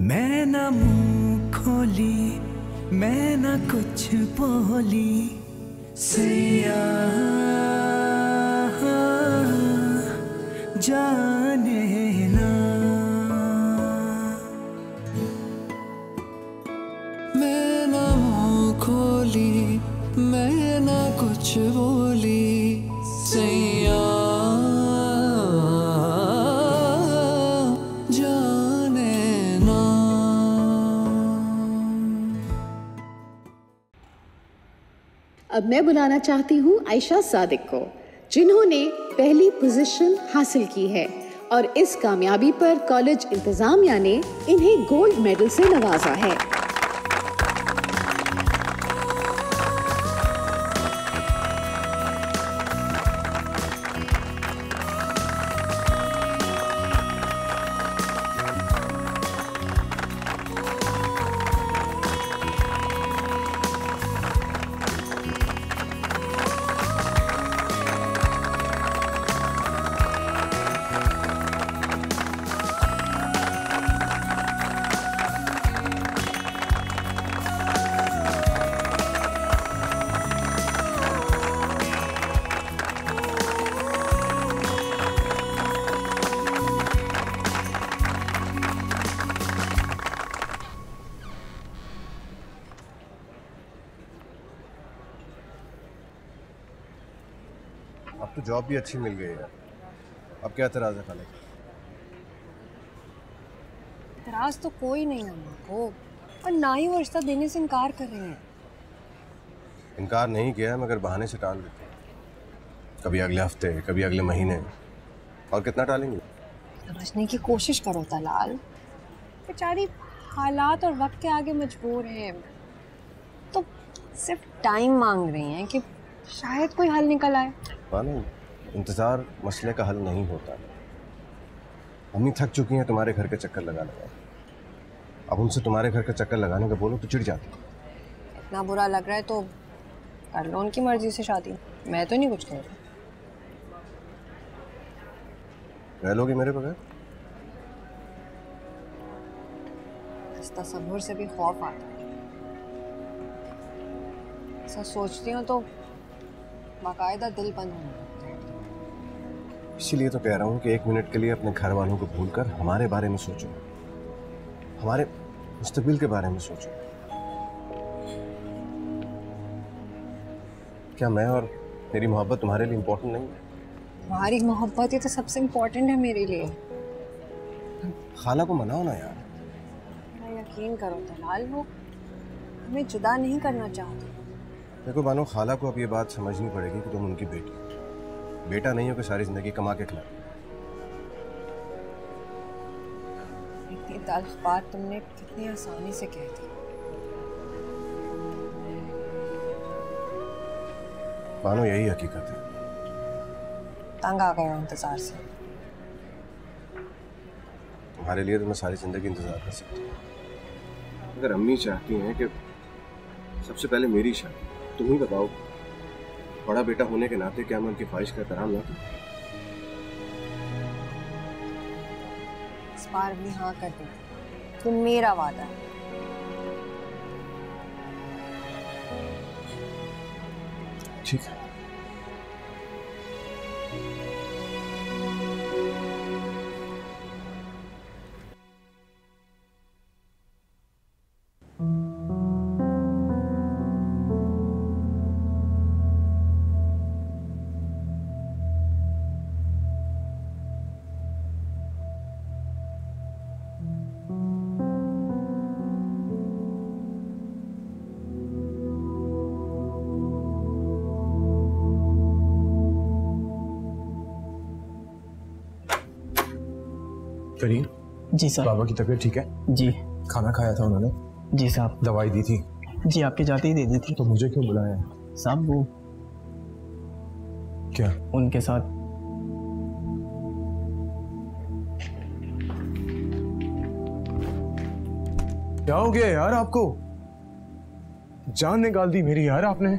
मैं ना मुंह खोली, मैं ना कुछ बोली, सैया जाने ना। मैं ना मुंह खोली, मैं ना कुछ बोली, सैया जाने ना। अब मैं बुलाना चाहती हूँ आयशा सादिक को, जिन्होंने पहली पोजीशन हासिल की है और इस कामयाबी पर कॉलेज इंतजामिया ने इन्हें गोल्ड मेडल से नवाजा है। अब तो जॉब भी अच्छी मिल गई है, अब क्या एतराज़ है खाने का? एतराज़ तो कोई नहीं है माँ को, और ना ही वो रिश्ता देने से इनकार कर रही हैं। इनकार नहीं किया है, मगर बहाने से टाल देते हैं। कभी अगले हफ्ते, कभी अगले महीने, और कितना टालेंगे? समझने की कोशिश करो तलाल, बेचारी हालात और वक्त के आगे मजबूर हैं, तो सिर्फ टाइम मांग रही हैं कि शायद कोई हल निकल आए। मानो इंतज़ार मसले का हल नहीं होता। अम्मी थक चुकी हैं तुम्हारे घर के चक्कर लगा लगा। अब उनसे तुम्हारे घर का चक्कर लगाने का बोलो तो चिढ़ जाती। इतना बुरा लग रहा है तो कर लो उनकी मर्जी से शादी, मैं तो नहीं कुछ कह रही। रह लोगी मेरे बगैर? इस तसव्वुर से भी खौफ आता है। ऐसा सोचती हूँ तो बाकायदा दिल बंद होने लगता है। इसीलिए तो कह रहा हूँ कि एक मिनट के लिए अपने घर वालों को भूलकर हमारे बारे में सोचो, हमारे मुस्तकबिल के बारे में सोचो। क्या मैं और मेरी मोहब्बत तुम्हारे लिए इम्पोर्टेंट नहीं है? तुम्हारी मोहब्बत ही तो सबसे इम्पोर्टेंट है मेरे लिए। खाला को मनाओ ना यार। मेरा यकीन करो तलाल, वो हमें जुदा नहीं करना चाहती। देखो बानो, खाला को अब ये बात समझनी पड़ेगी कि तुम उनकी बेटी हो। बेटा नहीं हो कि सारी जिंदगी कमा के खिला। इतनी तल्ख बात तुमने कितनी आसानी से कह दी। बानो, यही हकीकत है। तंग आ गया इंतजार से। तुम्हारे लिए तो मैं सारी जिंदगी इंतजार कर सकती हूँ। अगर अम्मी चाहती हैं कि सबसे पहले मेरी शादी, तुम ही बताओ, बड़ा बेटा होने के नाते क्या मैं उनकी ख्वाहिश का एहतराम ना करूं? इस बार भी हाँ कर दी, तो मेरा वादा है। ठीक है। करीम जी साहब। बाबा की तबीयत ठीक है? जी। खाना खाया था उन्होंने? जी साहब। दवाई दी थी? जी आपके जाते ही दे दी थी। तो मुझे क्यों बुलाया? साहब वो क्या उनके साथ क्या हो गया यार आपको? जान निकाल दी मेरी यार आपने।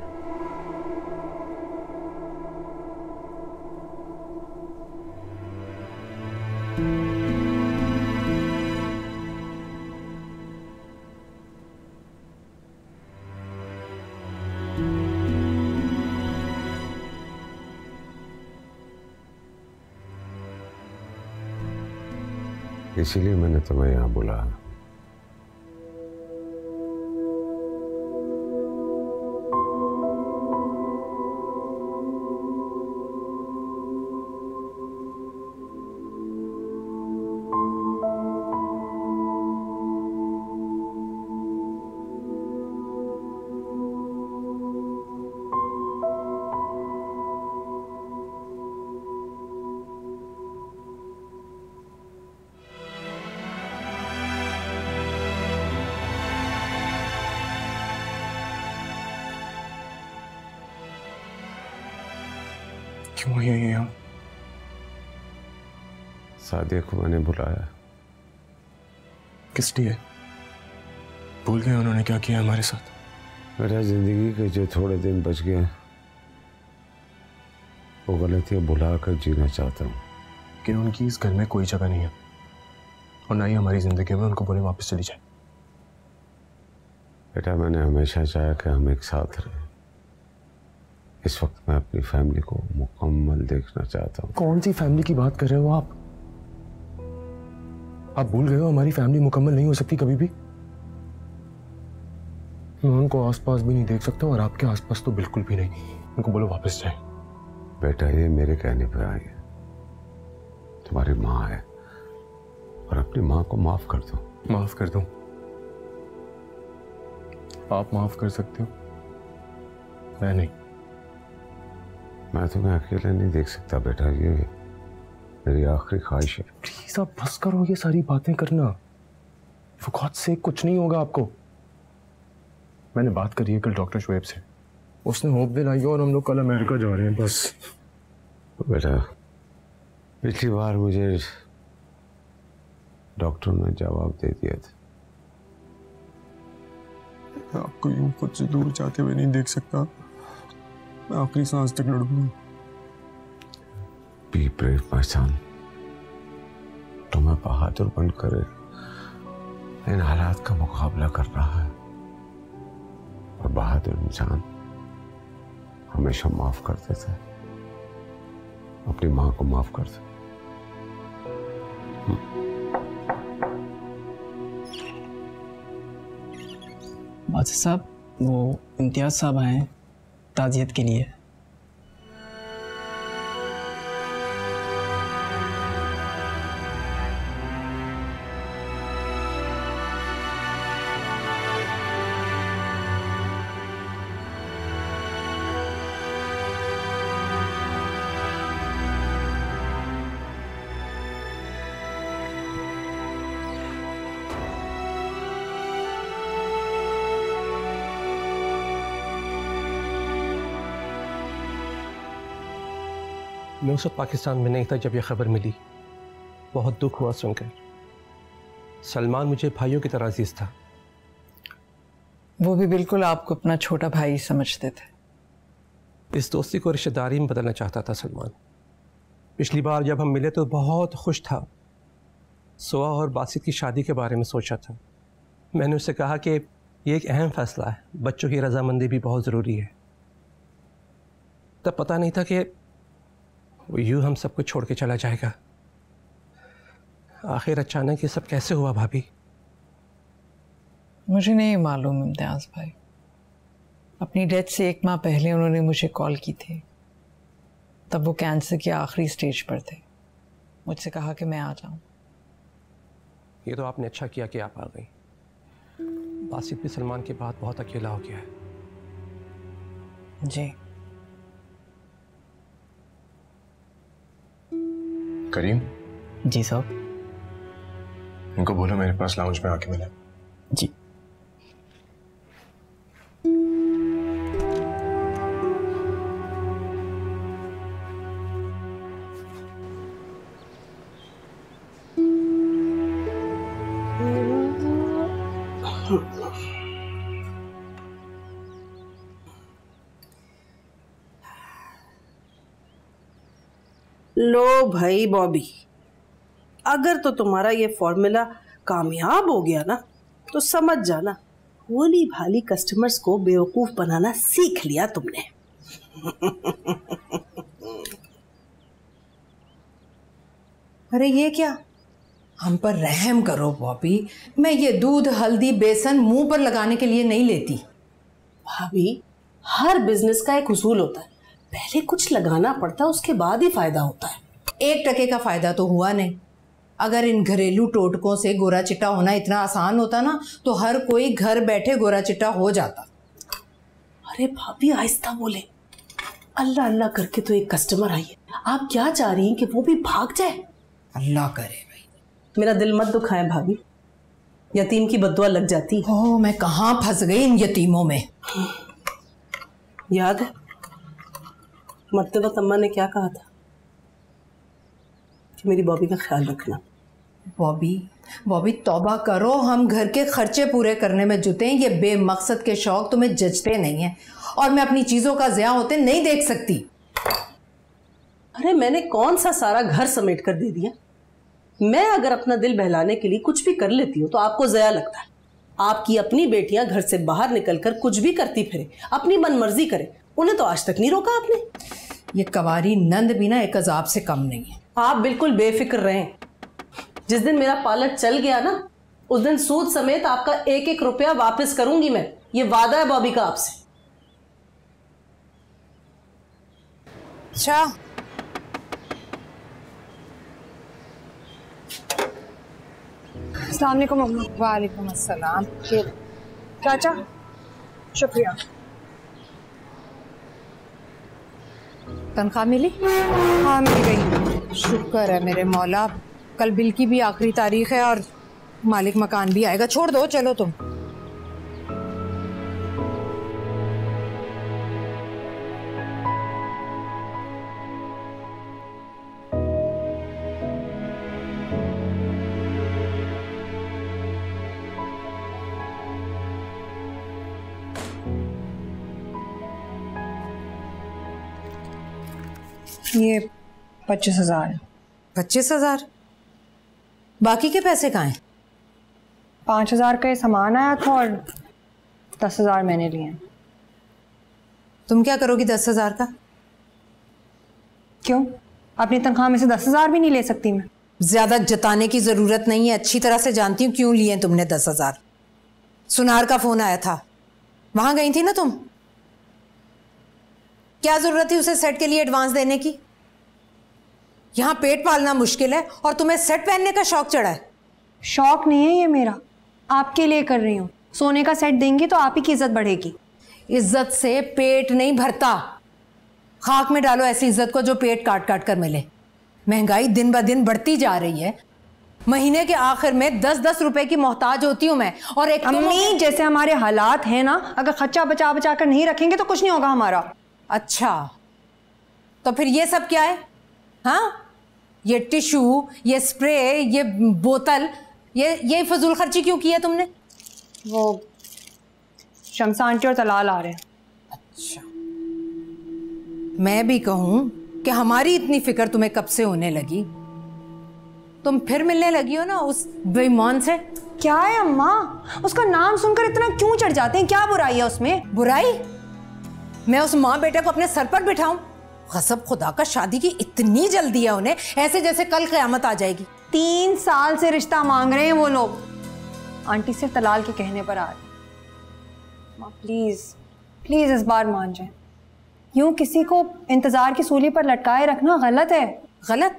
इसीलिए मैंने तुम्हें यहाँ बुलाया। क्यों आई है यहाँ? सादिया को मैंने बुलाया। किस लिए? भूल गए उन्होंने क्या किया हमारे साथ? मेरा जिंदगी के जो थोड़े दिन बच गए वो गलतियां भुला कर जीना चाहता हूँ। कि उनकी इस घर में कोई जगह नहीं है और ना ही हमारी जिंदगी में। उनको बोले वापस चली जाए। बेटा, मैंने हमेशा चाहा कि हम एक साथ रहें। इस वक्त मैं अपनी फैमिली को मुकम्मल देखना चाहता हूँ। कौन सी फैमिली की बात कर रहे हो आप? आप भूल गए हो हमारी फैमिली मुकम्मल नहीं हो सकती कभी भी। मैं उनको आसपास भी नहीं देख सकता और आपके आसपास तो बिल्कुल भी नहीं। उनको बोलो वापस जाए। बेटा, ये मेरे कहने पर आई है। तुम्हारी माँ है और अपनी माँ को माफ कर दो। माफ कर दो? आप माफ कर सकते हो, मैं नहीं। मैं तुम्हें अकेले नहीं देख सकता बेटा, ये मेरी आखिरी ख्वाहिश है। प्लीज आप बस करो ये सारी बातें करना। For God's sake, कुछ नहीं होगा आपको। मैंने बात करी है कल डॉक्टर शुएब से। उसने होप दिलाई और हम लोग कल अमेरिका जा रहे हैं बस। बेटा, पिछली बार मुझे डॉक्टर ने जवाब दे दिया था। मैं आपको यूं खुद से दूर जाते हुए नहीं देख सकता। मैं आखिरी सांस तक लड़ूंगा। Be brave my son. तुम्हें बहादुर बनकर इन हालात का मुकाबला करना है और बहादुर इंसान हमेशा माफ कर देता है। अपनी माँ को माफ कर दो। बादशाह साहब, वो इम्तियाज साहब आए हैं ताज़ियत के लिए। मैं उस वक्त पाकिस्तान में नहीं था जब यह खबर मिली। बहुत दुख हुआ सुनकर। सलमान मुझे भाइयों की तरह अजीज था। वो भी बिल्कुल आपको अपना छोटा भाई समझते थे। इस दोस्ती को रिश्तेदारी में बदलना चाहता था सलमान। पिछली बार जब हम मिले तो बहुत खुश था। सुआ और बासित की शादी के बारे में सोचा था। मैंने उससे कहा कि ये एक अहम फैसला है, बच्चों की रजामंदी भी बहुत ज़रूरी है। तब पता नहीं था कि वो यूं हम सबको छोड़ के चला जाएगा। आखिर अचानक ये सब कैसे हुआ भाभी? मुझे नहीं मालूम इम्तियाज भाई। अपनी डेथ से 1 माह पहले उन्होंने मुझे कॉल की थी। तब वो कैंसर के आखिरी स्टेज पर थे। मुझसे कहा कि मैं आ जाऊं। ये तो आपने अच्छा किया कि आप आ गई। बासित भी सलमान के बाद बहुत अकेला हो गया है। जी। करीम। जी साहब। इनको बोलो मेरे पास लाउंज में आके मिले। जी। लो भाई बॉबी, अगर तो तुम्हारा ये फॉर्मूला कामयाब हो गया ना तो समझ जाना भोली भाली कस्टमर्स को बेवकूफ बनाना सीख लिया तुमने। अरे ये क्या, हम पर रहम करो बॉबी, मैं ये दूध हल्दी बेसन मुंह पर लगाने के लिए नहीं लेती। भाभी, हर बिजनेस का एक उसूल होता है, पहले कुछ लगाना पड़ता है, उसके बाद ही फायदा होता है। 1% का फायदा तो हुआ नहीं। अगर इन घरेलू टोटकों से गोरा चिट्टा होना इतना आसान होता ना तो हर कोई घर बैठे गोरा चिट्टा हो जाता। अरे भाभी आहिस्ता बोले, अल्लाह अल्लाह करके तो एक कस्टमर आई है, आप क्या चाह रही हैं कि वो भी भाग जाए? अल्लाह करे भाई। मेरा दिल मत दुखाएं भाभी, यतीम की बद्दुआ लग जाती है। ओह, मैं कहाँ फंस गई इन यतीमों में। याद है मरतबा अम्मा ने क्या कहा था कि मेरी बॉबी का ख्याल रखना। बॉबी तौबा करो, हम घर के खर्चे पूरे करने में जुटे हैं। ये बेमकसद के शौक तुम्हें जचते नहीं हैं और मैं अपनी चीजों का ज़िया होते नहीं देख सकती। अरे मैंने कौन सा सारा घर समेट कर दे दिया? मैं अगर अपना दिल बहलाने के लिए कुछ भी कर लेती हूँ तो आपको ज़िया लगता है। आपकी अपनी बेटियां घर से बाहर निकलकर कुछ भी करती फिरे, अपनी मनमर्जी करे, उन्हें तो आज तक नहीं रोका आपने। ये कवारी नंद भी ना एक अजाब से कम नहीं है। आप बिल्कुल बेफिक्र रहें, जिस दिन मेरा पार्लर चल गया ना उस दिन सूद समेत आपका 1-1 रुपया वापस करूंगी मैं, ये वादा है बॉबी का आपसे। अच्छा, अस्सलाम वालेकुम अम्मा। वालेकुम अस्सलाम। चाचा, शुक्रिया। तनख्वाह मिली? हाँ मिल गई। शुक्र है मेरे मौला। कल बिल की भी आखिरी तारीख है और मालिक मकान भी आएगा। छोड़ दो, चलो तुम। ये 25,000 है। 25,000? बाकी के पैसे कहाँ हैं? 5,000 का ये सामान आया था और 10,000 मैंने लिए हैं। तुम क्या करोगी 10,000 का? क्यों, अपनी तनख्वाह में से 10,000 भी नहीं ले सकती मैं? ज्यादा जताने की जरूरत नहीं है, अच्छी तरह से जानती हूँ क्यों लिए तुमने 10,000। सुनार का फोन आया था, वहां गई थी ना तुम? क्या जरूरत थी उसे सेट के लिए एडवांस देने की? यहां पेट पालना मुश्किल है और तुम्हें सेट पहनने का शौक चढ़ा है। शौक नहीं है ये मेरा, आपके लिए कर रही हूँ। सोने का सेट देंगी तो आप ही की इज्जत बढ़ेगी। इज्जत से पेट नहीं भरता, खाक में डालो ऐसी इज्जत को जो पेट काट काट कर मिले। महंगाई दिन ब दिन बढ़ती जा रही है, महीने के आखिर में 10-10 रुपए की मोहताज होती हूँ मैं। और एक अम्मी, जैसे हमारे हालात हैं ना, अगर खर्चा बचा बचा कर नहीं रखेंगे तो कुछ नहीं होगा हमारा। अच्छा, तो फिर ये सब क्या है? हाँ, ये टिश्यू, ये स्प्रे, ये बोतल, ये फजूल खर्ची क्यों की है तुमने? वो शम्सा आंटी और तलाल आ रहे हैं। अच्छा, मैं भी कहूं कि हमारी इतनी फिक्र तुम्हें कब से होने लगी? तुम फिर मिलने लगी हो ना उस बेईमान से। क्या है अम्मा, उसका नाम सुनकर इतना क्यों चढ़ जाते हैं? क्या बुराई है उसमें? बुराई? मैं उस माँ बेटे को अपने सर पर बिठाऊं? कसम खुदा का, शादी की इतनी जल्दी है उन्हें, ऐसे जैसे कल क़यामत आ जाएगी। 3 साल से रिश्ता मांग रहे हैं वो लोग। आंटी सिर्फ तलाल के कहने पर आ रही। माँ प्लीज प्लीज इस बार मान जाए। यूं किसी को इंतजार की सूली पर लटकाए रखना गलत है। गलत?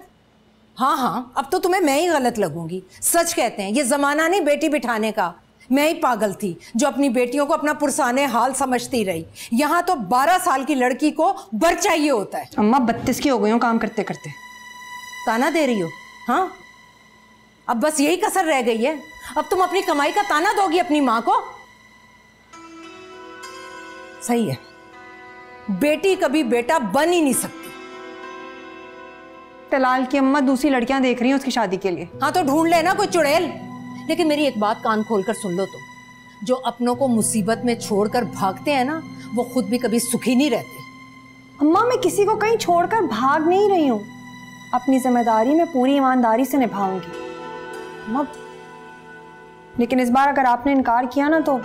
हाँ, अब तो तुम्हें मैं ही गलत लगूंगी। सच कहते हैं ये जमाना नहीं बेटी बिठाने का। मैं ही पागल थी जो अपनी बेटियों को अपना पुरसाने हाल समझती रही। यहाँ तो 12 साल की लड़की को बर चाहिए होता है। अम्मा 32 की हो गई हूँ काम करते करते। ताना दे रही हो? हाँ, अब बस यही कसर रह गई है। अब तुम अपनी कमाई का ताना दोगी अपनी माँ को? सही है, बेटी कभी बेटा बन ही नहीं सकती। तलाल की अम्मा दूसरी लड़कियां देख रही हैं उसकी शादी के लिए। हाँ तो ढूंढ लेना कोई चुड़ैल। लेकिन मेरी एक बात कान खोलकर सुन लो तुम, जो अपनों को मुसीबत में छोड़कर भागते हैं ना, वो खुद भी कभी सुखी नहीं रहते। अम्मा मैं किसी को कहीं छोड़कर भाग नहीं रही हूँ, अपनी जिम्मेदारी में पूरी ईमानदारी से निभाऊंगी। अम्मा, लेकिन इस बार अगर आपने इनकार किया ना तो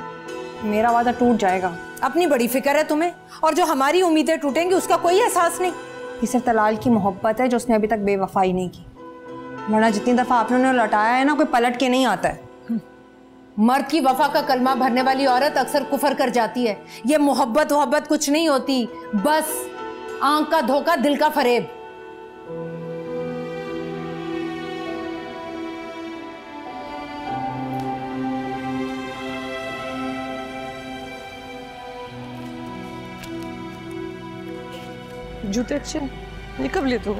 मेरा वादा टूट जाएगा। अपनी बड़ी फिक्र है तुम्हें, और जो हमारी उम्मीदें टूटेंगी उसका कोई एहसास नहीं। ये सिर्फ तलाल की मोहब्बत है जो उसने अभी तक बेवफाई नहीं की। वरना जितनी दफा आपने उन्हें लौटाया है ना, कोई पलट के नहीं आता है। मर्द की वफा का कलमा भरने वाली औरत अक्सर कुफर कर जाती है। ये मोहब्बत कुछ नहीं होती, बस आंख का धोखा, दिल का फरेब। जूते अच्छे, ये कब ले तू?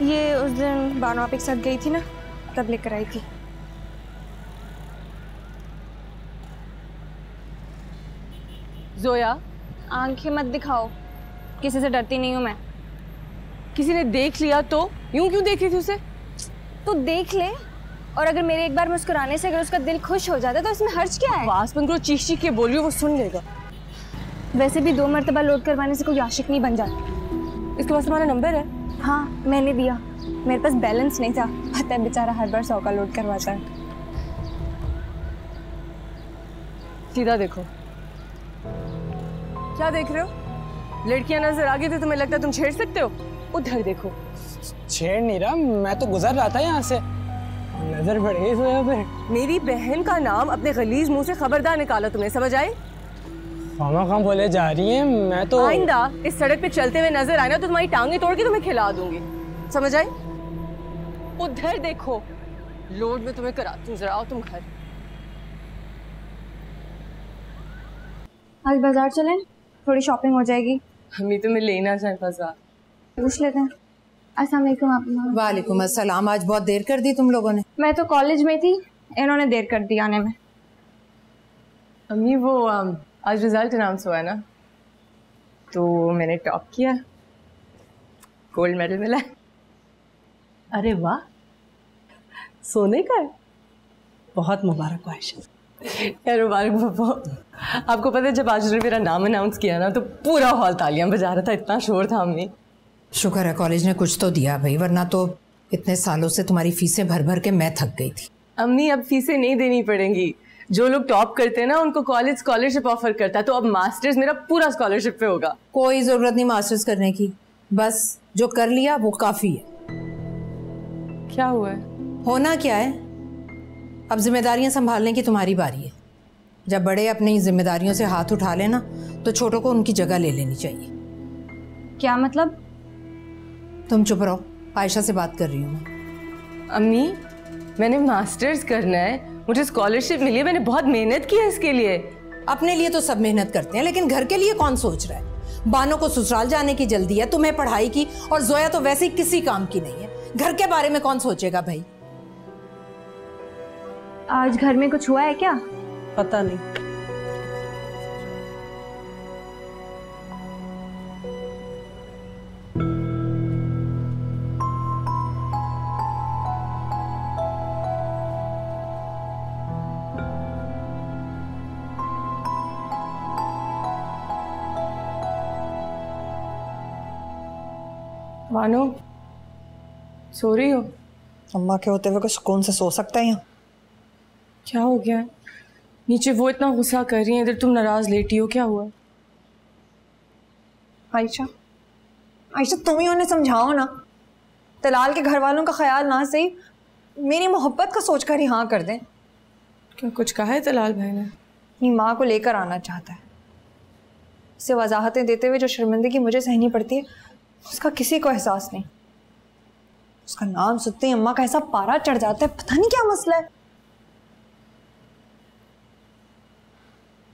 ये उस दिन बानो आप एक साथ गई थी ना, तब लेकर आई थी। जोया, आंखें मत दिखाओ, किसी से डरती नहीं हूँ मैं। किसी ने देख लिया तो? यूं क्यों देख रही थी उसे? तो देख ले, और अगर मेरे एक बार मुस्कुराने से अगर उसका दिल खुश हो जाता है तो इसमें हर्ज क्या है? आवाज बंद करो, चीख चीख के बोलियो, वो सुन लेगा। वैसे भी 2 मरतबा लोड करवाने से कोई आशिक नहीं बन जाता। इसके पास तुम्हारा नंबर है? हाँ, मैंने दिया, मेरे पास बैलेंस नहीं था। पता है बेचारा हर बार 100 का लोड करवाता है। सीधा देखो। क्या देख रहे हो? लड़कियां नजर आ गई तो तुम्हें लगता है तुम छेड़ सकते हो? उधर देखो। छेड़ नहीं रहा, मैं तो गुजर रहा था यहाँ से, नजर पड़ गई तो यहाँ पे। मेरी बहन का नाम अपने गलीज मुंह से खबरदार निकाला तुमने, समझ आई? मामा कहाँ बोले जा रही हैं? मैं तो आइंदा इस सड़क पे चलते हुए नजर आए ना तो तुम्हारी टांगे तोड़ के तुम्हें खिला दूंगी, समझ आई? उधर देखो, लोड में तुम्हें कराती हूँ, जरा आओ तुम घर। आज बाजार चलें, थोड़ी शॉपिंग हो जाएगी। हमें तुम्हें लेना जाए बाजार, पूछ लेते हैं। अस्सलाम वालेकुम। आप? वालेकुम अस्सलाम। आज बहुत देर कर दी तुम लोगों ने। मैं तो कॉलेज में थी, इन्होंने देर कर दी आने में। अम्मी वो आज रिजल्ट अनाउंस हुआ है ना, तो मैंने टॉप किया, गोल्ड मेडल मिला है। अरे वाह, सोने का है? बहुत मुबारक हो आयशा। यार मुबारक बाबा। आपको पता है जब आज उन्होंने मेरा नाम अनाउंस किया ना तो पूरा हॉल तालियां बजा रहा था, इतना शोर था अम्मी। शुक्र है कॉलेज ने कुछ तो दिया भाई, वरना तो इतने सालों से तुम्हारी फीसें भर भर के मैं थक गई थी। अम्मी अब फीसें नहीं देनी पड़ेंगी, जो लोग टॉप करते हैं ना उनको कॉलेज स्कॉलरशिप ऑफर करता है, तो अब मास्टर्स मेरा पूरा स्कॉलरशिप पे होगा। कोई जरूरत नहीं मास्टर्स करने की, बस जो कर लिया वो काफी है। क्या हुआ है? होना क्या है, अब जिम्मेदारियां संभालने की तुम्हारी बारी है। जब बड़े अपनी जिम्मेदारियों से हाथ उठा लेना तो छोटों को उनकी जगह ले लेनी चाहिए। क्या मतलब? तुम चुप रहो, आयशा से बात कर रही हूँ मैं। अम्मी मैंने मास्टर्स करना है, मुझे स्कॉलरशिप मिली है, मैंने बहुत मेहनत की है इसके लिए। अपने लिए तो सब मेहनत करते हैं, लेकिन घर के लिए कौन सोच रहा है? बानो को ससुराल जाने की जल्दी है, तुम्हें पढ़ाई की, और जोया तो वैसे ही किसी काम की नहीं है। घर के बारे में कौन सोचेगा भाई? आज घर में कुछ हुआ है क्या? पता नहीं। मानो सो रही हो? अम्मा के होते हुए कोई सुकून से सो सकता है यहाँ? क्या हो गया है? नीचे वो इतना गुस्सा कर रही है, इधर तुम नाराज लेटी हो, क्या हुआ? आयशा, आयशा तुम ही उन्हें समझाओ ना। तलाल के घर वालों का ख्याल ना सही, मेरी मोहब्बत का सोचकर ही हाँ कर दें। क्या कुछ कहा है तलाल भाई ने? अपनी माँ को लेकर आना चाहता है। उसे वजाहतें देते हुए जो शर्मिंदगी मुझे सहनी पड़ती है उसका किसी को एहसास नहीं। उसका नाम सुनते ही अम्मा का ऐसा पारा चढ़ जाता है, पता नहीं क्या मसला है।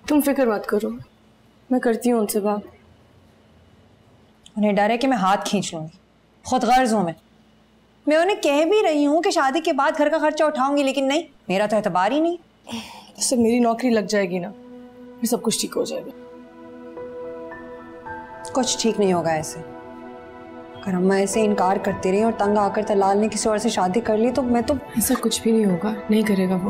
तुम फिक्र मत करो, मैं करती हूँ उनसे बात। उन्हें डर है कि मैं हाथ खींच लूंगी, खुद गर्ज हूं मैं उन्हें कह भी रही हूँ कि शादी के बाद घर का खर्चा उठाऊंगी, लेकिन नहीं, मेरा तो एतबार ही नहीं। इससे मेरी नौकरी लग जाएगी ना, फिर सब कुछ ठीक हो जाएगा। कुछ ठीक नहीं होगा ऐसे। अगर अम्मा ऐसे इनकार करती रही और तंग आकर तलाल ने किसी और से शादी कर ली तो मैं तो। ऐसा कुछ भी नहीं होगा, नहीं करेगा वो।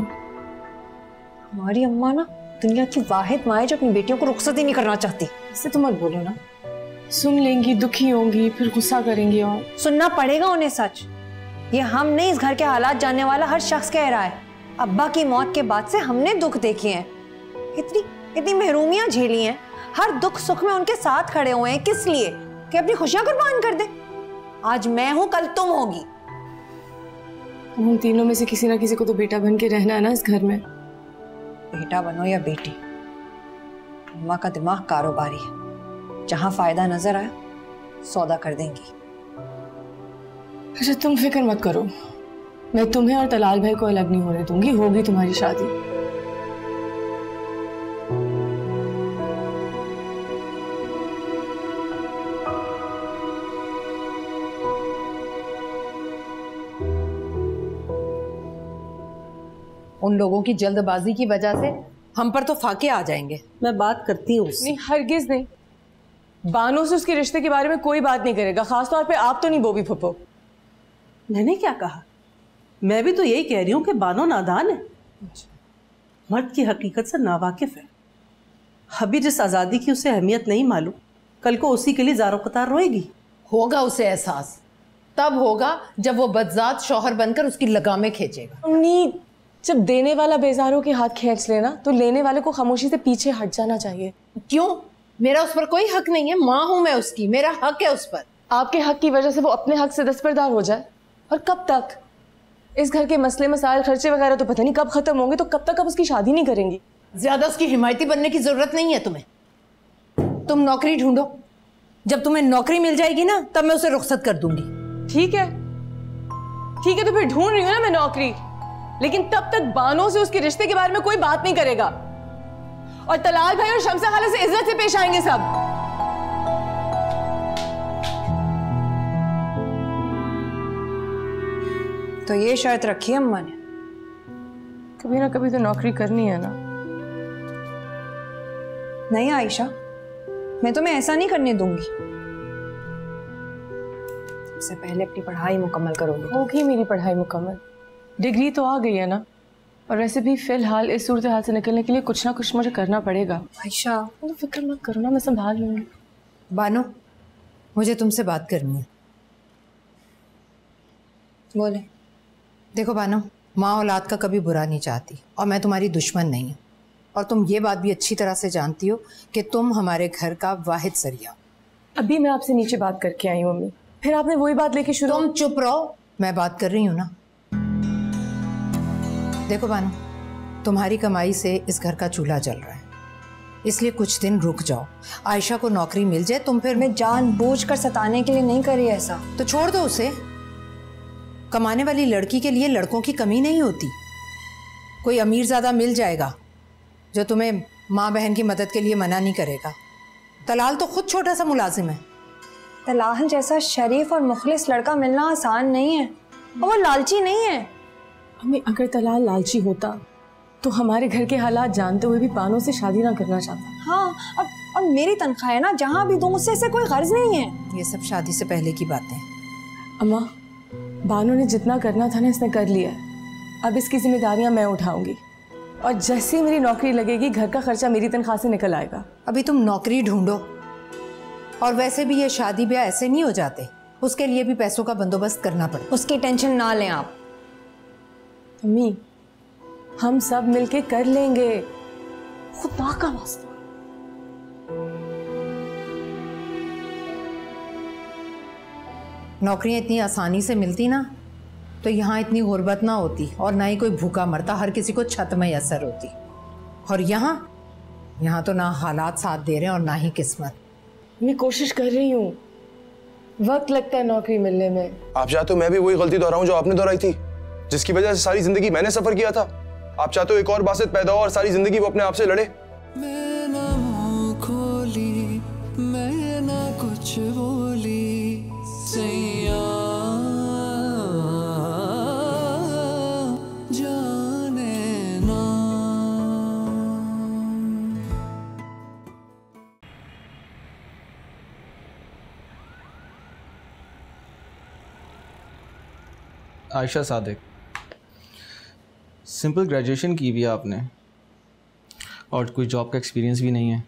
हमारी अम्मा ना दुनिया की वाहिद माँ है जो अपनी बेटियों को रुखसत ही नहीं करना चाहती। इससे तो मत बोलो ना, सुन लेंगी, दुखी होंगी, फिर गुस्सा करेंगी। और सुनना पड़ेगा उन्हें सच। ये हम नहीं, इस घर के हालात जानने वाला हर शख्स कह रहा है। अब्बा की मौत के बाद से हमने दुख देखे हैं, इतनी महरूमियां झेली हैं, हर दुख सुख में उनके साथ खड़े हुए हैं। किस लिए? कि अपनी खुशियां कुर्बान कर दे। आज मैं हूं, कल तुम होगी। हम तीनों में से किसी ना किसी को तो बेटा बन के रहना है ना इस घर में। बेटा बनो या बेटी, अम्मा का दिमाग कारोबारी है, जहां फायदा नजर आए सौदा कर देंगी। अच्छा तुम फिक्र मत करो, मैं तुम्हें और तलाल भाई को अलग नहीं होने दूंगी, होगी तुम्हारी शादी। उन लोगों की जल्दबाजी की वजह से हम पर तो फाके आ जाएंगे। मैं बात करती हूँ उससे। नहीं, हरगिज नहीं। बानो से उसके रिश्ते के बारे में कोई बात नहीं करेगा, खासतौर पे आप तो नहीं बोबी फुप्पो। मैंने क्या कहा? मैं भी तो यही कह रही हूँ कि बानो नादान है, मर्द की हकीकत से नावाकिफ है। अभी जिस आज़ादी की उसे अहमियत नहीं मालूम, कल को उसी के लिए ज़ारो कतार रोएगी। होगा उसे एहसास तब होगा जब वो बदजात शौहर बनकर उसकी लगामें खींचेगा। नहीं, जब देने वाला बेजारों के हाथ खींच लेना तो लेने वाले को खामोशी से पीछे हट जाना चाहिए। क्यों? मेरा उस पर कोई हक नहीं है, माँ हूं मैं उसकी, मेरा हक है उस पर। आपके हक की वजह से वो अपने हक से दस्तबरदार हो जाए, और कब तक? इस घर के मसले मसाइल खर्चे वगैरह तो पता नहीं कब खत्म होंगे, तो कब तक अब उसकी शादी नहीं करेंगी? ज्यादा उसकी हिमायती बनने की जरूरत नहीं है तुम्हें। तुम नौकरी ढूंढो, जब तुम्हें नौकरी मिल जाएगी ना तब मैं उसे रुखसत कर दूंगी। ठीक है, ठीक है, तो फिर ढूंढ रही हूँ ना मैं नौकरी, लेकिन तब तक बानो से उसके रिश्ते के बारे में कोई बात नहीं करेगा, और तलाल भाई और शमसा खाला से इज्जत से पेश आएंगे सब। तो ये शर्त रखी है अम्मा ने? कभी ना कभी तो नौकरी करनी है ना। नहीं आयशा, मैं तुम्हें ऐसा नहीं करने दूंगी। सबसे पहले अपनी पढ़ाई मुकम्मल करोगे। होगी मेरी पढ़ाई मुकम्मल, डिग्री तो आ गई है ना, और वैसे भी फिलहाल इस सूरत हाल से निकलने के लिए कुछ ना कुछ मुझे करना पड़ेगा। आयशा तो फिक्र मत करो ना, मैं संभाल लूंगी। बानो, मुझे तुमसे बात करनी है। बोले। देखो बानो, माँ औलाद का कभी बुरा नहीं चाहती, और मैं तुम्हारी दुश्मन नहीं हूँ, और तुम ये बात भी अच्छी तरह से जानती हो कि तुम हमारे घर का वाहिद जरिया। अभी मैं आपसे नीचे बात करके आई हूँ मम्मी, फिर आपने वही बात लेके शुरू। तुम चुप रहो, मैं बात कर रही हूँ ना। देखो बानो, तुम्हारी कमाई से इस घर का चूल्हा जल रहा है, इसलिए कुछ दिन रुक जाओ। आयशा को नौकरी मिल जाए, तुम फिर। मैं जानबूझकर सताने के लिए नहीं करी ऐसा। तो छोड़ दो उसे। कमाने वाली लड़की के लिए लड़कों की कमी नहीं होती। कोई अमीरजादा मिल जाएगा जो तुम्हें माँ बहन की मदद के लिए मना नहीं करेगा। तलाल तो खुद छोटा सा मुलाजिम है। तलाल जैसा शरीफ और मुखलिस लड़का मिलना आसान नहीं है, और वो लालची नहीं है। हमें अगर तलाल लालची होता तो हमारे घर के हालात जानते हुए भी बानो से शादी ना करना चाहता। हाँ, और मेरी तनख्वाह है ना, जहाँ भी दूँ उससे कोई गर्ज नहीं है। ये सब शादी से पहले की बातें। अम्मा, बानो ने जितना करना था ना इसने कर लिया है, अब इसकी जिम्मेदारियां मैं उठाऊंगी, और जैसे ही मेरी नौकरी लगेगी घर का खर्चा मेरी तनख्वाह से निकल आएगा। अभी तुम नौकरी ढूंढो, और वैसे भी ये शादी ब्याह ऐसे नहीं हो जाते, उसके लिए भी पैसों का बंदोबस्त करना पड़ता। उसकी टेंशन ना लें आप। अम्मी, हम सब मिलके कर लेंगे, खुदा का वास्ता। नौकरियां इतनी आसानी से मिलती ना तो यहाँ इतनी गुर्बत ना होती, और ना ही कोई भूखा मरता, हर किसी को छत में असर होती। और यहाँ तो ना हालात साथ दे रहे हैं और ना ही किस्मत। मैं कोशिश कर रही हूँ, वक्त लगता है नौकरी मिलने में। आप चाहते हो मैं भी वही गलती दोहराऊं जो आपने दोहराई थी, जिसकी वजह से सारी जिंदगी मैंने सफर किया था? आप चाहते हो एक और बासित पैदा हो और सारी जिंदगी वो अपने आप से लड़े? मैं ना मुंह खोली, मैं ना कुछ बोली, सैया जाने ना। आयशा सादिक, सिंपल ग्रेजुएशन की भी है आपने, और कोई जॉब का एक्सपीरियंस भी नहीं है।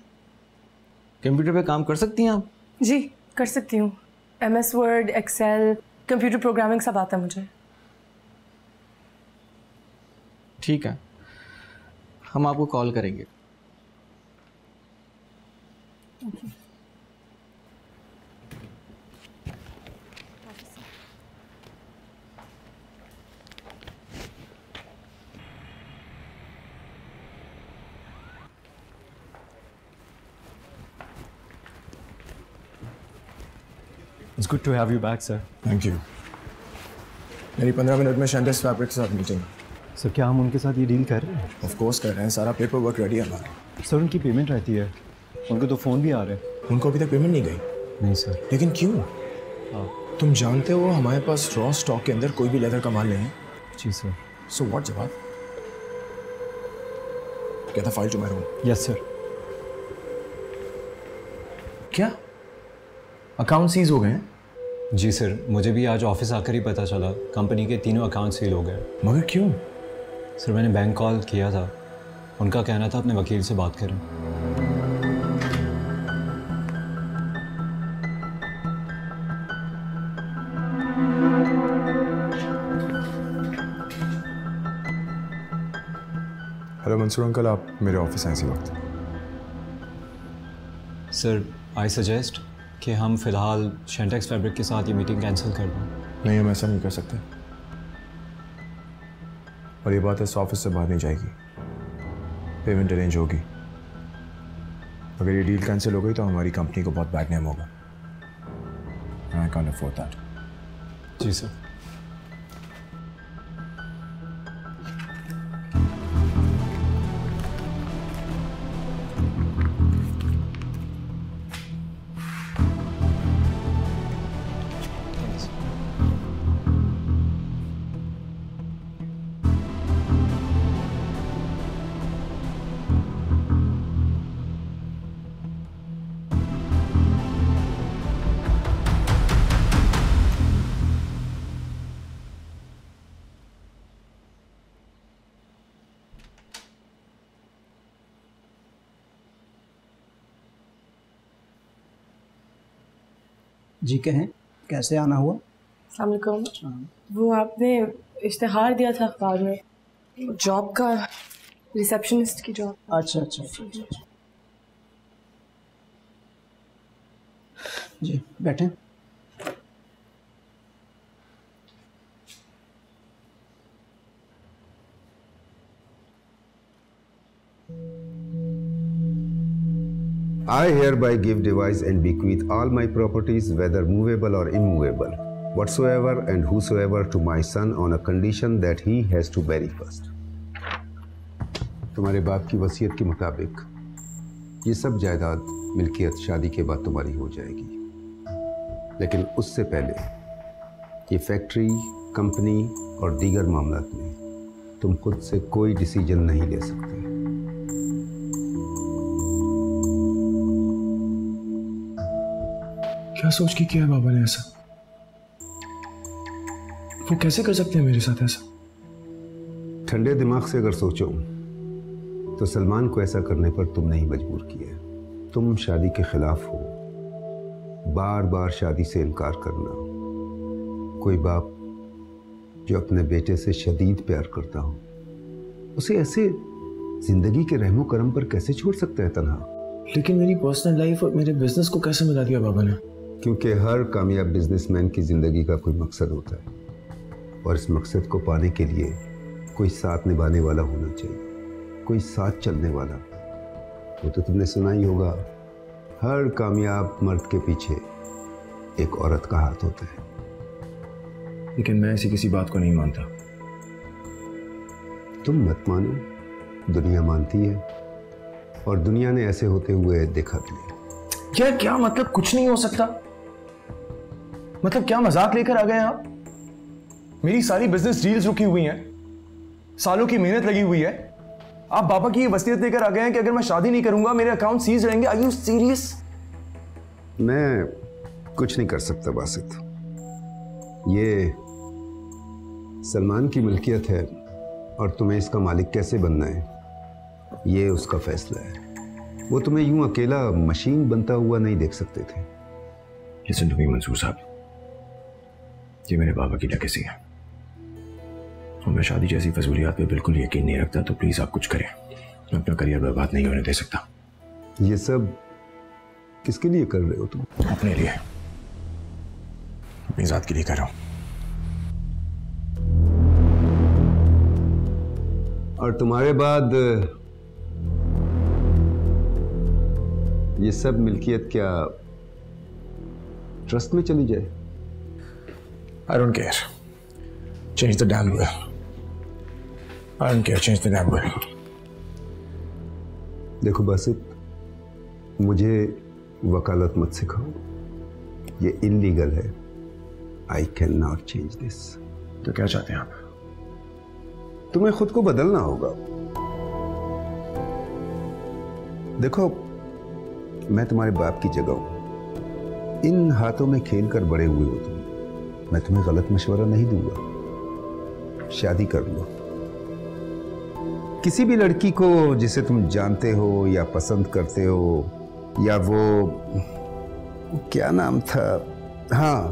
कंप्यूटर पे काम कर सकती हैं आप? जी कर सकती हूँ, MS word, excel, computer programming सब आता है मुझे। ठीक है, हम आपको कॉल करेंगे। It's good to have you back, sir. Thank you. मेरी 15 मिनट में शैंटेक्स फैब्रिक के साथ मीटिंग। सर क्या हम उनके साथ ये डील कर रहे हैं? ऑफ कोर्स कर रहे हैं, सारा पेपर वर्क रेडी है हमारा। सर उनकी पेमेंट रहती है, उनको तो फ़ोन भी आ रहे हैं। उनको अभी तक पेमेंट नहीं गई? नहीं सर। लेकिन क्यों? तुम जानते हो हमारे पास रॉ स्टॉक के अंदर कोई भी लेदर का माल नहीं है। जी सर। सो व्हाट जवाब? Get the file to my room. Yes sir. क्या? अकाउंट सीज हो गए हैं? जी सर, मुझे भी आज ऑफिस आकर ही पता चला कंपनी के तीनों अकाउंट सील हो गए। मगर क्यों? सर मैंने बैंक कॉल किया था, उनका कहना था अपने वकील से बात करें। हेलो मंसूर अंकल, आप मेरे ऑफिस आए इसी वक्त। सर आई सजेस्ट कि हम फिलहाल शैंटेक्स फैब्रिक के साथ ये मीटिंग कैंसिल कर दें। नहीं, हम ऐसा नहीं कर सकते और ये बात इस ऑफिस से बाहर नहीं जाएगी। पेमेंट अरेंज होगी। अगर ये डील कैंसिल हो गई तो हमारी कंपनी को बहुत बैड नेम होगा। I can't afford that. जी सर। जी कहें, कैसे आना हुआ? अस्सलाम वालेकुम। वो आपने इश्तिहार दिया था अखबार में, जॉब का, रिसेप्शनिस्ट की जॉब। अच्छा अच्छा जी, बैठें। I hereby give, devise and bequeath all my properties, whether movable or immovable, whatsoever and whosoever, to my son on a condition that he has to bury first. तुम्हारे बाप की वसीयत के मुताबिक ये सब जायदाद मिल्कियत शादी के बाद तुम्हारी हो जाएगी, लेकिन उससे पहले ये फैक्ट्री, कंपनी और दीगर मामलात में तुम खुद से कोई डिसीजन नहीं ले सकते। क्या सोच के किया है बाबा ने ऐसा? वो कैसे कर सकते हैं मेरे साथ ऐसा? ठंडे दिमाग से अगर सोचो तो सलमान को ऐसा करने पर तुमने ही मजबूर किया। तुम शादी के खिलाफ हो, बार बार शादी से इनकार करना। कोई बाप जो अपने बेटे से शदीद प्यार करता हो, उसे ऐसे जिंदगी के रहमो करम पर कैसे छोड़ सकता है तन्हा? लेकिन मेरी पर्सनल लाइफ और मेरे बिजनेस को कैसे मिला दिया बाबा ने? क्योंकि हर कामयाब बिजनेसमैन की जिंदगी का कोई मकसद होता है और इस मकसद को पाने के लिए कोई साथ निभाने वाला होना चाहिए, कोई साथ चलने वाला। वो तो तुमने सुना ही होगा, हर कामयाब मर्द के पीछे एक औरत का हाथ होता है। लेकिन मैं ऐसी किसी बात को नहीं मानता। तुम मत मानो, दुनिया मानती है और दुनिया ने ऐसे होते हुए देखा भी है। यार क्या मतलब? कुछ नहीं हो सकता। मतलब क्या मजाक लेकर आ गए आप? मेरी सारी बिजनेस डील्स रुकी हुई हैं, सालों की मेहनत लगी हुई है। आप बाबा की ये वसीयत लेकर आ गए हैं कि अगर मैं शादी नहीं करूंगा मेरे अकाउंट सीज रहेंगे। Are you serious? मैं कुछ नहीं कर सकता बासित। ये सलमान की मिल्कियत है और तुम्हें इसका मालिक कैसे बनना है ये उसका फैसला है। वो तुम्हें यूं अकेला मशीन बनता हुआ नहीं देख सकते थे। लिसन टू मी मंसूर साहब, ये मेरे बाबा की लेगेसी है और मैं शादी जैसी फजूलियात पे बिल्कुल यकीन नहीं रखता। तो प्लीज आप कुछ करें, मैं अपना करियर बर्बाद नहीं होने दे सकता। ये सब किसके लिए कर रहे हो तुम? अपने लिए, अपनी जात के लिए कर रहा हूं। और तुम्हारे बाद ये सब मिल्कियत क्या ट्रस्ट में चली जाए। I don't care. Change the damn will. I don't care. Change the damn will. देखो बासित, मुझे वकालत मत सिखाओ, ये इलीगल है। I can not change this. तो क्या चाहते हैं आप? तुम्हें खुद को बदलना होगा। देखो, मैं तुम्हारे बाप की जगह हूं, इन हाथों में खेल कर बड़े हुए हो तुम। मैं तुम्हें गलत मशवरा नहीं दूंगा। शादी कर लो किसी भी लड़की को जिसे तुम जानते हो या पसंद करते हो, या वो क्या नाम था, हाँ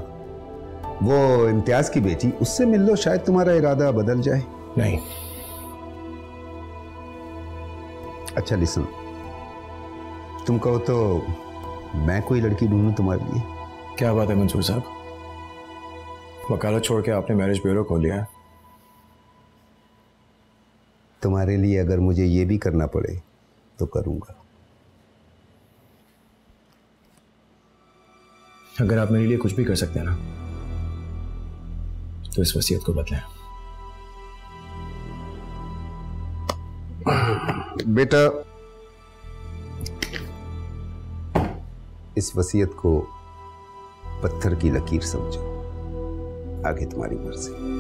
वो इम्तियाज की बेटी, उससे मिल लो, शायद तुम्हारा इरादा बदल जाए। नहीं। अच्छा लिसन, तुम कहो तो मैं कोई लड़की ढूंढूं तुम्हारे लिए। क्या बात है मंसूर साहब, वकालत छोड़ के आपने मैरिज ब्यूरो खोल लिया है। तुम्हारे लिए अगर मुझे ये भी करना पड़े तो करूंगा। अगर आप मेरे लिए कुछ भी कर सकते हैं ना, तो इस वसीयत को बदलें। बेटा, इस वसीयत को पत्थर की लकीर समझो, आगे तुम्हारी मर्जी।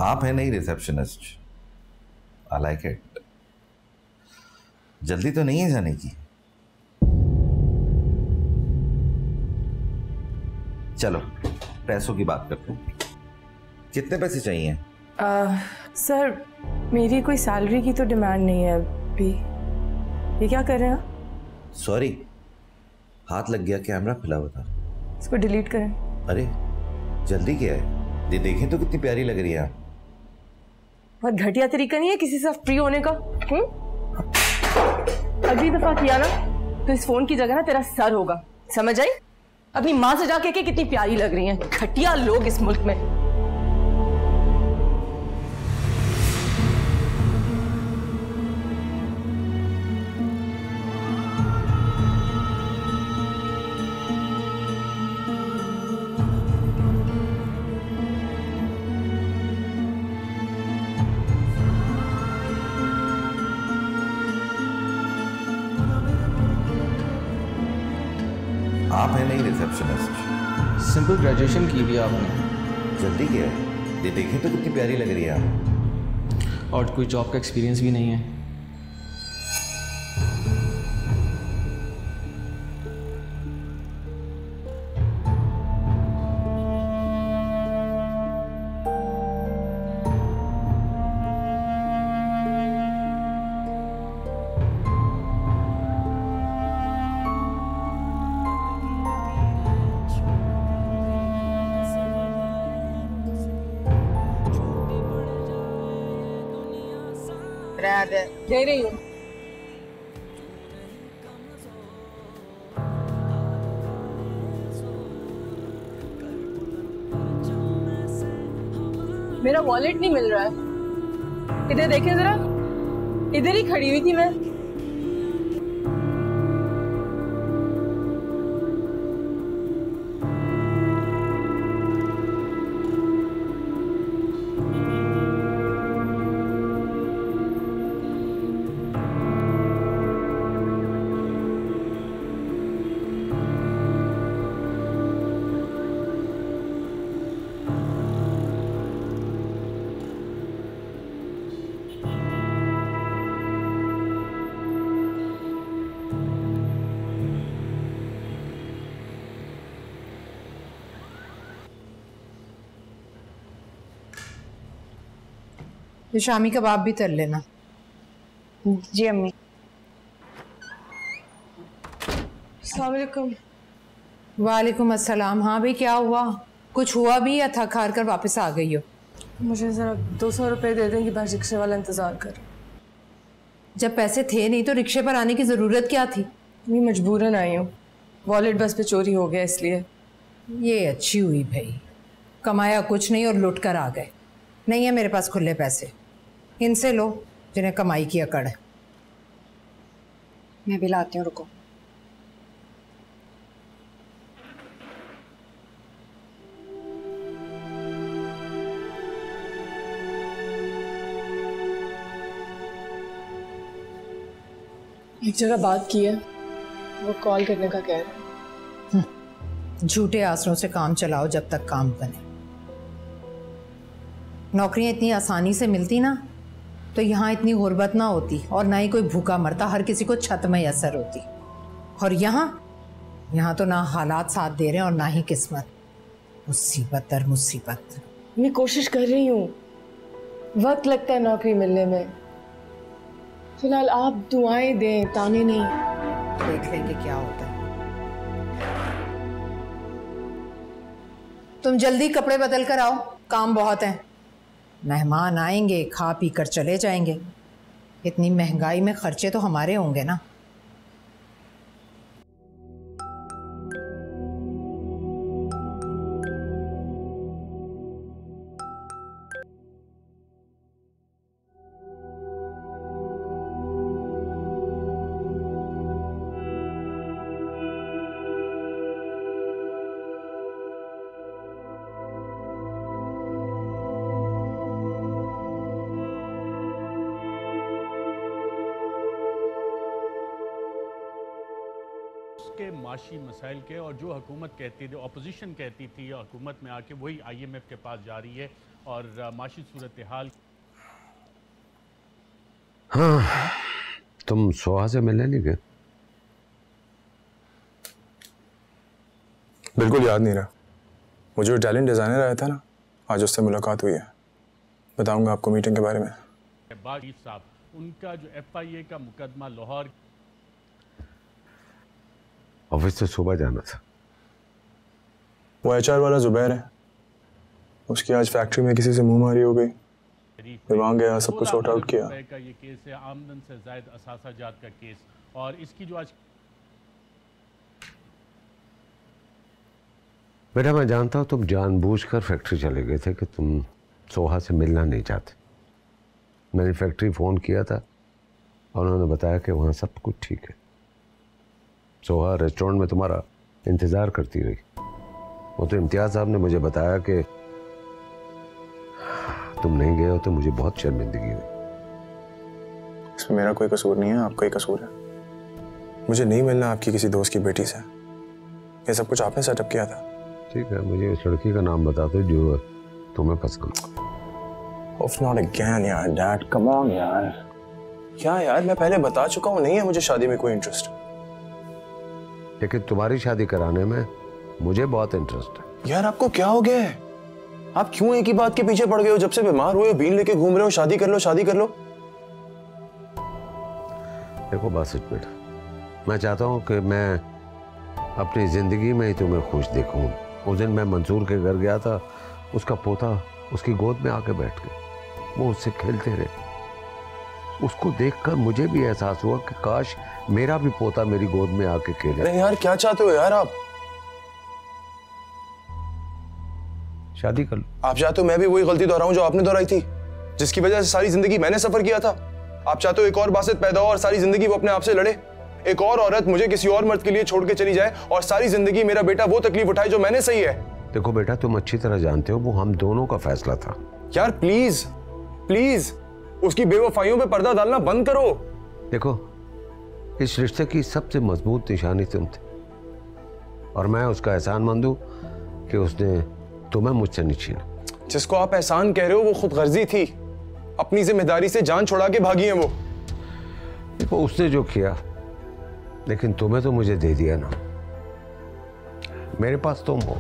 आप है नहीं रिसेप्शनिस्ट। I like it. जल्दी तो नहीं है जाने की? चलो पैसों की बात करते हैं। कितने पैसे चाहिए? सर मेरी कोई सैलरी की तो डिमांड नहीं है अभी। ये क्या कर रहे हैं आप? सॉरी, हाथ लग गया, कैमरा खुला हुआ था। इसको डिलीट करें। अरे जल्दी क्या है, ये देखें तो कितनी प्यारी लग रही है आप। बहुत घटिया तरीका नहीं है किसी से फ्री होने का। अगली दफा किया ना तो इस फोन की जगह ना तेरा सर होगा, समझ आई? अपनी माँ से जाके के कितनी प्यारी लग रही हैं। घटिया लोग इस मुल्क में। आप है नहीं रिसेप्शनिस्ट। सिंपल ग्रेजुएशन की भी आपने। जल्दी क्या है, ये देखें तो कितनी प्यारी लग रही है आप। और कोई जॉब का एक्सपीरियंस भी नहीं है। दे रही हूँ। मेरा वॉलेट नहीं मिल रहा है। इधर देखें जरा, इधर ही खड़ी हुई थी मैं। ये शामी कबाब भी तल लेना। जी अम्मी। अस्सलाम वालेकुम। वालेकुम अस्सलाम। हाँ भाई, क्या हुआ? कुछ हुआ भी या थक हार कर वापस आ गई हो? मुझे ज़रा 200 रुपए दे देंगी, बस रिक्शे वाला इंतज़ार कर। जब पैसे थे नहीं तो रिक्शे पर आने की ज़रूरत क्या थी? मैं मजबूरन आई हूँ, वॉलेट बस पे चोरी हो गया इसलिए। ये अच्छी हुई भाई, कमाया कुछ नहीं और लुट कर आ गए। नहीं है मेरे पास खुले पैसे, इनसे लो जिन्हें कमाई की अकड़ है। मैं भी लाती हूँ, रुको। एक जगह बात की है, वो कॉल करने का कह रहा है। झूठे आसरों से काम चलाओ जब तक काम बने। नौकरियां इतनी आसानी से मिलती ना तो यहाँ इतनी गुर्बत ना होती और ना ही कोई भूखा मरता, हर किसी को छत में असर होती। और यहाँ तो ना हालात साथ दे रहे हैं और ना ही किस्मत। मुसीबत दर मुसीबत। मैं कोशिश कर रही हूँ, वक्त लगता है नौकरी मिलने में। फिलहाल आप दुआएं दें, ताने नहीं। देख लेंगे क्या होता है। तुम जल्दी कपड़े बदल कर आओ, काम बहुत है। मेहमान आएंगे, खा पी कर चले जाएंगे। इतनी महंगाई में खर्चे तो हमारे होंगे ना। के माशी मसाइल के, और जो हुकूमत कहती थी, अपोजिशन कहती थी, हुकूमत में आके वही IMF के पास जा रही है और माशी सूरत हाल। हाँ, तुम सोहा से मिलने नहीं गए? बिल्कुल याद नहीं रहा। वो जो टैलेंट डिजाइनर आया था ना, आज उससे मुलाकात हुई है। बताऊंगा आपको मीटिंग के बारे में। बागी साहब, उनका जो FIA का मुकदमा लाहौर। ऑफिस से सुबह जाना था। वो HR वाला जुबैर है, उसकी आज फैक्ट्री में किसी से मुंहमारी हो गई। मैं वहां गया, सब कुछ सॉर्ट आउट किया। का ये केस है, आमदन से जायद असासाजात का केस, और इसकी जो आज। बेटा मैं जानता हूँ तुम जानबूझकर फैक्ट्री चले गए थे कि तुम सोहा से मिलना नहीं चाहते। मैंने फैक्ट्री फ़ोन किया था और उन्होंने बताया कि वहाँ सब कुछ ठीक है। सोहा रेस्टोरेंट में तुम्हारा इंतज़ार करती रही। वो तो इम्तियाज़ साहब ने मुझे बताया कि तुम नहीं गए हो तो मुझे बहुत शर्मिंदगी हुई। इसमें मेरा कोई कसूर नहीं है, आपका ही कसूर है। मुझे नहीं मिलना आपकी किसी दोस्त की बेटी से। ये सब कुछ आपने सेटअप किया था। ठीक है, मुझे उस लड़की का नाम बता दो जो तुम्हें पसंद। Of not again यार, डैड कम ऑन यार। क्या यार, मैं पहले बता चुका हूँ, नहीं है मुझे शादी में कोई इंटरेस्ट। लेकिन तुम्हारी शादी कराने में मुझे बहुत इंटरेस्ट है। यार आपको क्या हो गया है? आप क्यों एक ही बात के पीछे पड़ गए हो? जब से बीमार हुए बीन लेके घूम रहे हो, शादी कर लो शादी कर लो। देखो बासित बेटा, मैं चाहता हूँ कि मैं अपनी जिंदगी में ही तुम्हें खुश देखूं। उस दिन मैं मंसूर के घर गया था, उसका पोता उसकी गोद में आके बैठ गए, वो उससे खेलते रहे। उसको देखकर मुझे भी एहसास हुआ कि काश मेरा भी पोता मेरी गोद में आके खेले। अरे यार क्या चाहते हो यार आप? शादी कर लो। आप चाहते हो मैं भी वही गलती दोहराऊं जो आपने दोहराई थी, जिसकी वजह से सारी जिंदगी मैंने सफर किया था? आप चाहते हो एक और बासित पैदा हो और सारी जिंदगी वो अपने आप से लड़े? एक और औरत मुझे किसी और मर्द के लिए छोड़ के चली जाए और सारी जिंदगी मेरा बेटा वो तकलीफ उठाए जो मैंने सही है? देखो बेटा, तुम अच्छी तरह जानते हो वो हम दोनों का फैसला था। यार प्लीज प्लीज उसकी बेवफाइयों पे पर्दा डालना बंद करो। देखो, इस रिश्ते की सबसे मजबूत निशानी तुम थे और मैं उसका एहसानमंद हूं कि उसने तुम्हें मुझसे नहीं छीना। जिसको आप एहसान कह रहे हो वो खुद गर्जी थी, अपनी जिम्मेदारी से जान छुड़ा के भागी है वो। देखो उसने जो किया, लेकिन तुम्हें तो मुझे दे दिया ना। मेरे पास तुम हो,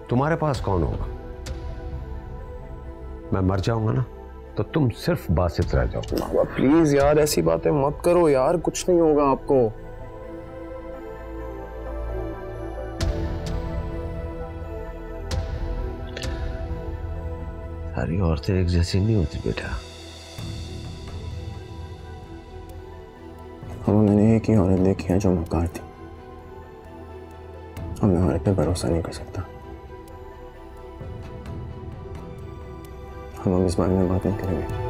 तुम्हारे पास कौन होगा? मैं मर जाऊंगा ना तो तुम सिर्फ बासित रह जाओ। बाबा प्लीज यार ऐसी बातें मत करो यार, कुछ नहीं होगा आपको। सारी औरतें एक जैसी नहीं होती बेटा। मैंने एक एक ही औरत देखी है जो मक्कार थी, और मैं औरत पे भरोसा नहीं कर सकता। हम अब इस बारे में बात नहीं करेंगे।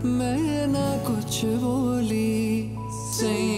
मैं ना कुछ बोली सही